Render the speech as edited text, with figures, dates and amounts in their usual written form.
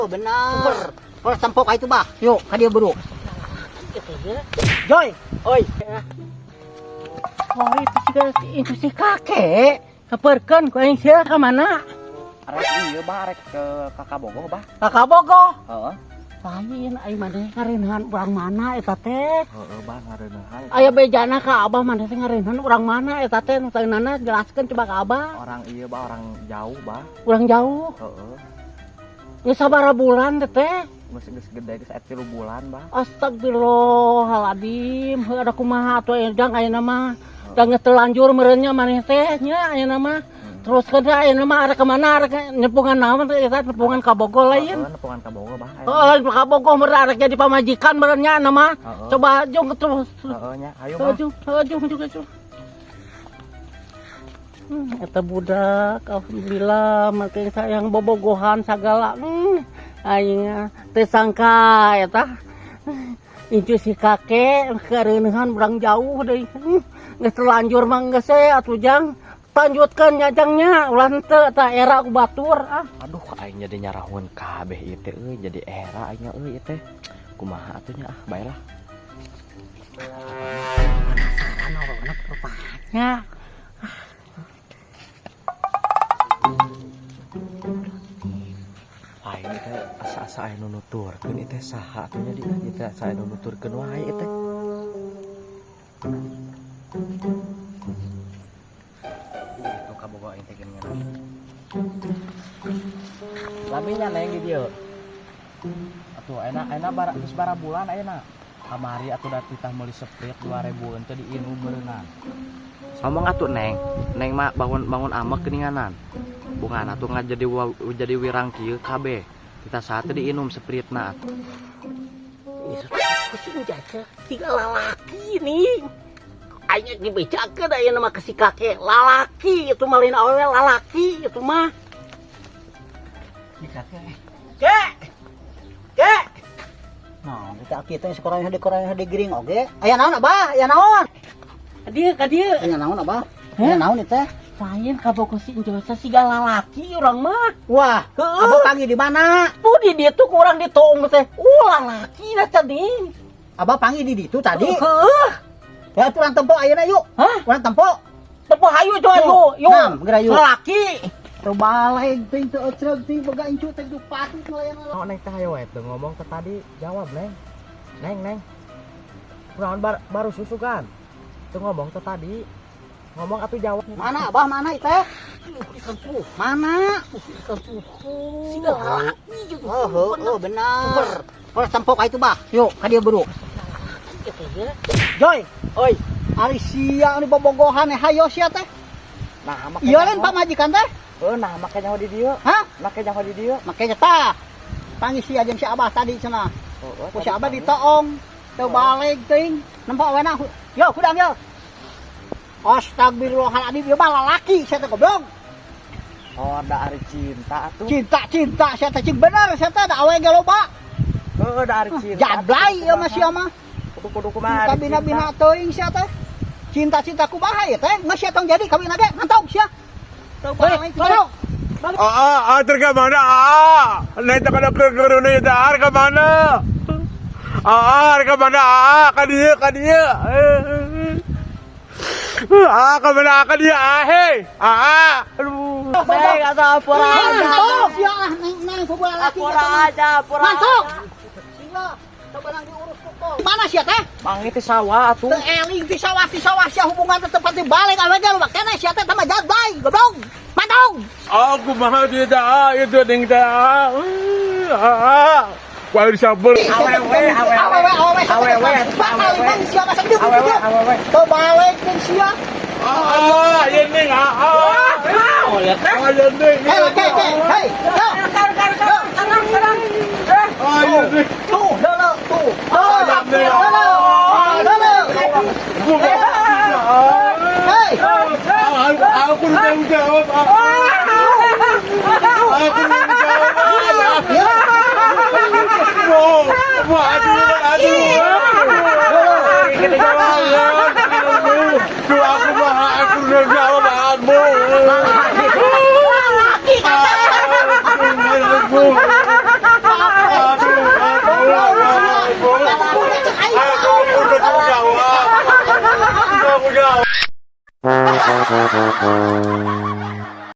Oh, benar. Kalau tampok itu bah, yuk ke dia buru. Joy, oi. Oh itu si kakek. Keperkan kau yang sia ke mana? Arek iya bah, arek ke kakak bogoh bah. Kakak bogoh. Heeh. Lain, ai mana ngareunhan urang mana eta teh? Heeh bah ngareunhan. Aya bejana ka Abah mana teh ngareunhan urang mana eta teh? Nu saeunana jelaskeun coba ka Abah. Orang iya bah, orang jauh bah. Urang jauh. Heeh. Geus sabaraha bulan teh? Geus gede geus 3 bulan bah. Astagfirullahaladzim, ada kumaha atuh edang ayeuna mah. Da geus telanjur meureunnya maneh teh nya ayeuna mah. Terus kada ayeuna mah arek ka mana arek nepungan naon teh eta nepungan ka Bogor lain. Heeh, nepungan ka Bogor bah. Oh, ka Bogor meureun arek jadi pamajikan meureunnya nama. Coba jong terus. Heeh nya, ayo bah. Jong juga. Eta budak alhamdulillah make sayang bobogohan sagala. Aing teu sangka eta. Incu si kakek kareuneuhan urang jauh deui. Geus terlanjur mah geus atuh jang. Lanjutkeun nyajangnya ulah henteu eta era ku batur ah. Aduh aing jadi nyarahun kabeh ieu teh euy, jadi era aing euy ieu teh. Kumaha atuh nya ah, baelah. Penasaran orangna rupanya. Aing teh asa-asa aya nu nuturkeun ieu teh saha atuh nya dieu teh asa aya nu nuturkeun wae ieu teh. Itu kabogo aing teh geuningan. Laminya neng di dieu. Atuh ayeuna geus bara bulan ayeuna. Kamari atuh da titah meuli seprit 2000 teh diinum beureunan. Ngomong atuh neng mah bangun amek geuninganan. Bungan atuh jadi wirang kieu kabeh. Kita saat teh diinum spritna. Kucing jaga tiga lalaki nih. Aing dibecakeun ayeuna mah ke si kakek lalaki itu mah lain awewe lalaki itu mah. Si kakek. Kek. Nah, kita kitu sekorang hade giring oge. Aya naon Abah? Aya naon? Ka dieu. Aya naon Abah? Aya naon teh? Lain kabogo si enjosa siga lalaki urang mah. Wah, Abah panggil di mana? Tuh di ditu kurang ditoong teh. Lalaki da tadi. Abah panggil di ditu tadi? Heeh. Ya urang tempo ayeuna yuk. Hah? Urang tempo. Tempo hayu coy yuk. Nam, geura yuk. Lalaki. Teu balik teh teu ecreg teh boga incu teh patut ngelayan. Oh neng teh hayo we teu ngomong teh tadi jawab neng. Neng. Kunaon baru susu kan? Teu ngomong teh tadi. Ngomong atuh jawab. Mana Abah mana teh? Mana? Siga lalaki gitu. Oh benar. Kalau tampok itu bah, yuk ka dia buru. Joy, oi. Ari sia nu bobogohan hayo sia teh. Nah, makanya ieu lain Pak majikan teh. Nah makanya di dieu. Hah? Makanya di dieu. Makanya tah. Panggil sia jeung si Abah tadi cenah. Ku si Abah ditoong. Teu balik teuing. Nempo wena. Yo kudang yo. Astagfirullahaladzim, ieu mah lalaki sia teh goblok. Oh, da ari cinta atuh. Cinta sia teh cing bener sia teh da awe ge loba. Heuh, da ari cinta. Jadlai ieu mah sia mah. Kudu kumaha. Bina-bina teuing sia teh. Cinta kumaha ieu teh? Geus sia tong jadi kawin ge mantap sia. Teu balik. Atur ke mana? Nanti kada keruna itu ke mana? Ke mana? Ke dia. Ke mana? Ke dia. Hei. Aduh. Neng atuh apura aja. Sia neng bobola laki. Apura aja. Mantap. Sila sabarang diurus pokok. Mana sia teh? Mang itu sawah atuh. Teu eling di sawah sia hubungan teh tempat balik awe ge lu makana sia teh mah jadlai goblok. Mantap. Aku mah dia dah itu ding dah. Kuali sabar. Awewe. Bakal sia masak deuk. Awewe. Teu balik teh sia. Ya ning. Ya teh. Ya ning. Hei. Ya ning. Tuh, dulu. Hei. Aku tanggung jawab. Aku Aku udah tanggung jawab. Tanggung jawab.